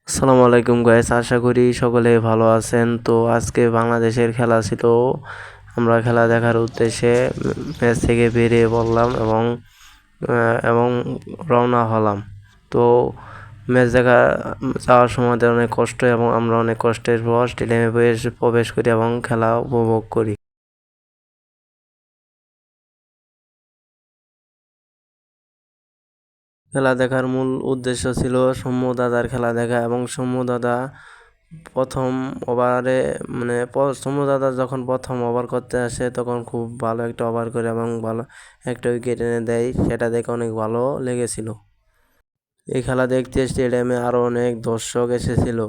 আসসালামু আলাইকুম গাইস, আশা করি সকলে ভালো আছেন। তো আজকে বাংলাদেশের খেলা ছিল। আমরা খেলা দেখার উদ্দেশ্যে ম্যাচ থেকে বেরিয়ে পড়লাম এবং রওনা হলাম। তো ম্যাচ দেখা যাওয়ার সময় অনেক কষ্ট এবং আমরা অনেক কষ্টের পর স্টেডিয়ামে প্রবেশ করি এবং খেলা উপভোগ করি। খেলা দেখার মূল উদ্দেশ্য ছিল সৌম্য দাদার খেলা দেখা এবং সৌম্য দাদা প্রথম ওভারে সৌম্য দাদা যখন প্রথম ওভার করতে আসে তখন খুব ভালো একটা ওভার করে এবং ভালো একটা উইকেট এনে দেয়, সেটা দেখে অনেক ভালো লেগেছিল। এই খেলা দেখতে স্টেডিয়ামে আরও অনেক দর্শক এসেছিল।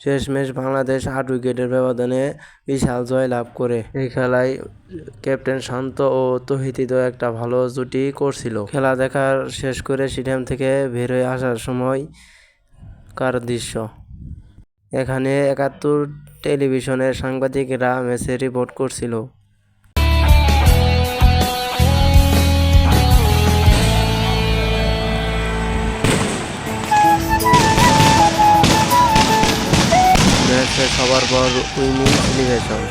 শেষমেশ বাংলাদেশ ৮ উইকেটের ব্যবধানে বিশাল জয় লাভ করে। এই খেলায় ক্যাপ্টেন শান্ত ও তৌহিদ একটা ভালো জুটি করছিল। খেলা দেখার শেষ করে স্টেডিয়াম থেকে বের হয়ে আসার সময় কার দৃশ্য। এখানে ৭১ টেলিভিশনের সাংবাদিকেরা ম্যাচের রিপোর্ট করছিল। ম্যাচে সবার পর উইনিং সেলিব্রেশন।